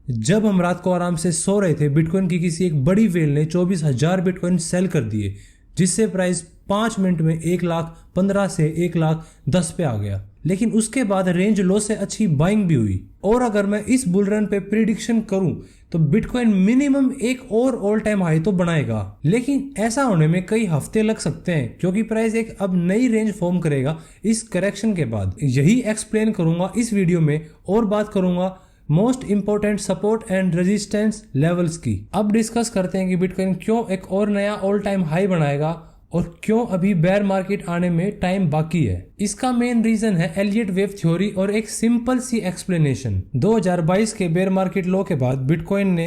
जब हम रात को आराम से सो रहे थे, बिटकॉइन की किसी एक बड़ी वेल ने 24,000 बिटकॉइन सेल कर दिए, जिससे प्राइस 5 मिनट में 1,15,000 से 1,10,000 पे आ गया। लेकिन उसके बाद रेंज लो से अच्छी बाइंग भी हुई। और अगर मैं इस बुल रन पे प्रिडिक्शन करूं तो बिटकॉइन मिनिमम एक और ऑल टाइम हाई तो बनाएगा। लेकिन ऐसा होने में कई हफ्ते लग सकते हैं, क्योंकि प्राइस एक अब नई रेंज फॉर्म करेगा इस करेक्शन के बाद। यही एक्सप्लेन करूंगा इस वीडियो में, और बात करूंगा most important support and resistance levels की। अब डिस्कस करते हैं कि बिटकॉइन क्यों एक और नया ऑल टाइम हाई बनाएगा और क्यों अभी बेयर मार्केट आने में टाइम बाकी है। इसका मेन रीजन है एलियट वेव थ्योरी और एक सिंपल सी एक्सप्लेनेशन। 2022 के बेयर मार्केट लो के बाद बिटकॉइन ने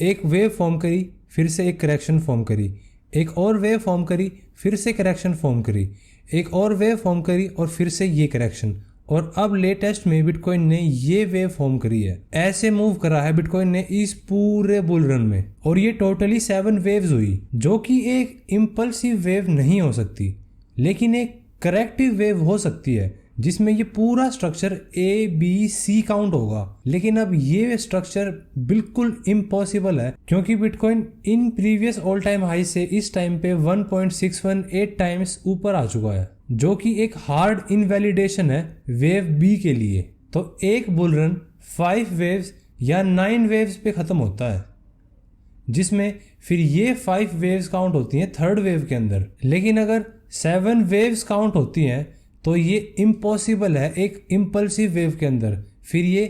एक वेव फॉर्म करी, फिर से एक करेक्शन फॉर्म करी, एक और वेव फॉर्म करी, फिर से करेक्शन फॉर्म करी, एक और वेव फॉर्म करी और फिर से ये करेक्शन, और अब लेटेस्ट में बिटकॉइन ने ये वेव फॉर्म करी है। ऐसे मूव करा है बिटकॉइन ने इस पूरे बुल रन में, और ये टोटली 7 वेव्स हुई, जो कि एक इम्पल्सिव वेव नहीं हो सकती, लेकिन एक करेक्टिव वेव हो सकती है, जिसमें ये पूरा स्ट्रक्चर ABC काउंट होगा। लेकिन अब ये स्ट्रक्चर बिल्कुल इम्पॉसिबल है, क्योंकि bitcoin in previous all time high से इस टाइम पे 1.618 टाइम्स ऊपर आ चुका है, जो कि एक हार्ड इनवैलिडेशन है वेव बी के लिए। तो एक बुल रन 5 वेव्स या 9 वेव्स पे खत्म होता है, जिसमें फिर ये 5 वेव्स काउंट होती हैं थर्ड वेव के अंदर। लेकिन अगर 7 वेव्स काउंट होती हैं तो ये इम्पॉसिबल है एक इम्पल्सिव वेव के अंदर। फिर ये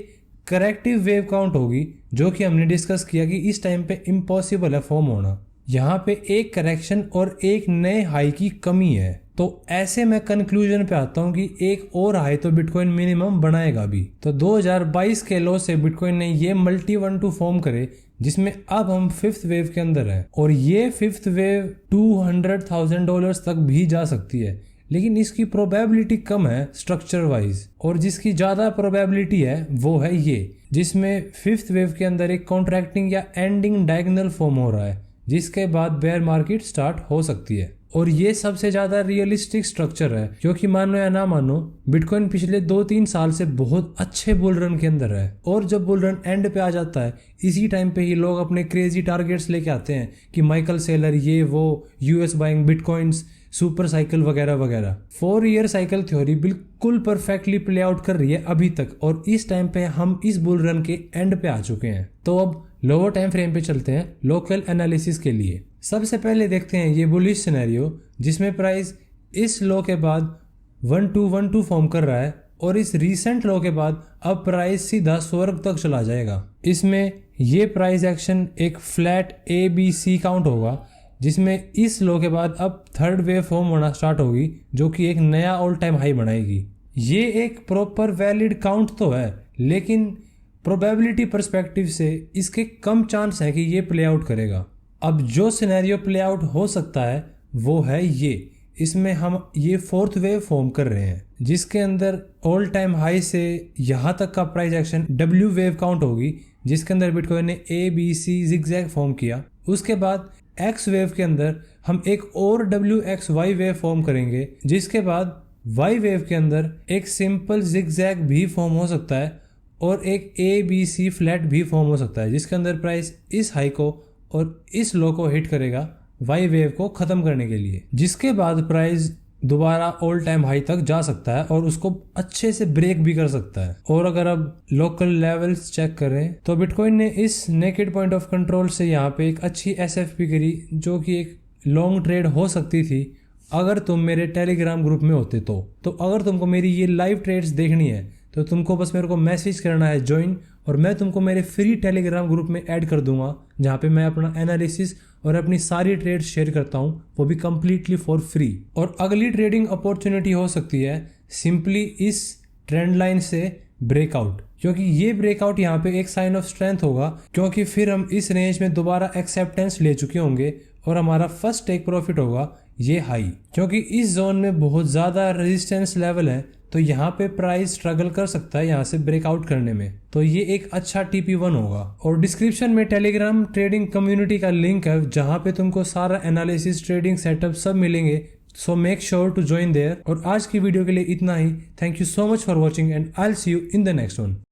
करेक्टिव वेव काउंट होगी, जो कि हमने डिस्कस किया कि इस टाइम पे इम्पॉसिबल है फॉर्म होना। यहाँ पे एक करेक्शन और एक नए हाई की कमी है। तो ऐसे मैं कंक्लूजन पे आता हूँ कि एक और हाई तो बिटकॉइन मिनिमम बनाएगा भी। तो 2022 के लो से बिटकॉइन ने ये मल्टी 1-2 फॉर्म करे, जिसमें अब हम 5th वेव के अंदर हैं, और ये 5th वेव $200,000 तक भी जा सकती है। लेकिन इसकी प्रोबेबिलिटी कम है स्ट्रक्चर वाइज, और जिसकी ज्यादा प्रोबेबिलिटी है वो है ये, जिसमें 5th वेव के अंदर एक कॉन्ट्रैक्टिंग या एंडिंग डायगोनल फॉर्म हो रहा है, जिसके बाद बेयर मार्केट स्टार्ट हो सकती है। और ये सबसे ज्यादा रियलिस्टिक स्ट्रक्चर है, क्योंकि मानो या ना मानो बिटकॉइन पिछले 2-3 साल से बहुत अच्छे बुल रन के अंदर है, और जब बुल रन एंड पे आ जाता है, इसी टाइम पे ही लोग अपने क्रेजी टारगेट्स लेके आते हैं कि माइकल सेलर ये वो, US buying bitcoins, super cycle वगैरह वगैरह। 4 ईयर साइकिल थ्योरी बिल्कुल परफेक्टली प्ले आउट कर रही है अभी तक, और इस टाइम पे हम इस बुल रन के एंड पे आ चुके हैं। तो अब लोअर टाइम फ्रेम पे चलते हैं लोकल एनालिसिस के लिए। सबसे पहले देखते हैं ये बुलिश सिनेरियो, जिसमें प्राइस इस लो के बाद 1-2-1-2 फॉर्म कर रहा है, और इस रीसेंट लो के बाद अब प्राइस सीधा स्वर्ग तक चला जाएगा। इसमें ये प्राइस एक्शन एक फ्लैट ABC काउंट होगा, जिसमें इस लो के बाद अब थर्ड वेव फॉर्म होना स्टार्ट होगी, जो कि एक नया ऑल टाइम हाई बनाएगी। ये एक प्रॉपर वैलिड काउंट तो है, लेकिन प्रोबेबिलिटी पर्सपेक्टिव से इसके कम चांस है कि ये प्ले आउट करेगा। अब जो सिनेरियो प्ले आउट हो सकता है वो है ये, इसमें हम ये 4th वेव फॉर्म कर रहे हैं, जिसके अंदर ऑल टाइम हाई से यहाँ तक का price action W wave count होगी, जिसके अंदर बिटकॉइन ने ABC जिगजैग फॉर्म किया। उसके बाद X वेव के अंदर हम एक और WXY वेव फॉर्म करेंगे, जिसके बाद Y वेव के अंदर एक सिंपल जिगजैग भी फॉर्म हो सकता है, और एक ABC फ्लैट भी फॉर्म हो सकता है, जिसके अंदर प्राइस इस हाई को और इस लो को हिट करेगा Y वेव को खत्म करने के लिए, जिसके बाद प्राइस दोबारा ऑल टाइम हाई तक जा सकता है और उसको अच्छे से ब्रेक भी कर सकता है। और अगर अब लोकल लेवल्स चेक करें तो बिटकॉइन ने इस नेकेड पॉइंट ऑफ कंट्रोल से यहाँ पे एक अच्छी SFP करी, जो कि एक लॉन्ग ट्रेड हो सकती थी अगर तुम मेरे टेलीग्राम ग्रुप में होते तो अगर तुमको मेरी ये लाइव ट्रेड्स देखनी है तो तुमको बस मेरे को मैसेज करना है ज्वाइन, और मैं तुमको मेरे फ्री टेलीग्राम ग्रुप में ऐड कर दूंगा, जहाँ पे मैं अपना एनालिसिस और अपनी सारी ट्रेड शेयर करता हूँ, वो भी कम्प्लीटली फॉर फ्री। और अगली ट्रेडिंग अपॉर्चुनिटी हो सकती है सिंपली इस ट्रेंड लाइन से ब्रेकआउट, क्योंकि ये ब्रेकआउट यहाँ पे एक साइन ऑफ स्ट्रेंथ होगा, क्योंकि फिर हम इस रेंज में दोबारा एक्सेप्टेंस ले चुके होंगे और हमारा फर्स्ट टेक प्रॉफिट होगा ये हाई, क्योंकि इस जोन में बहुत ज़्यादा रेजिस्टेंस लेवल है, तो यहाँ पे प्राइस स्ट्रगल कर सकता है यहाँ से ब्रेकआउट करने में। तो ये एक अच्छा TP1 होगा। और डिस्क्रिप्शन में टेलीग्राम ट्रेडिंग कम्युनिटी का लिंक है, जहाँ पे तुमको सारा एनालिसिस, ट्रेडिंग सेटअप सब मिलेंगे। So make sure to join there. और आज की वीडियो के लिए इतना ही। Thank you so much for watching and I will see you in the next one.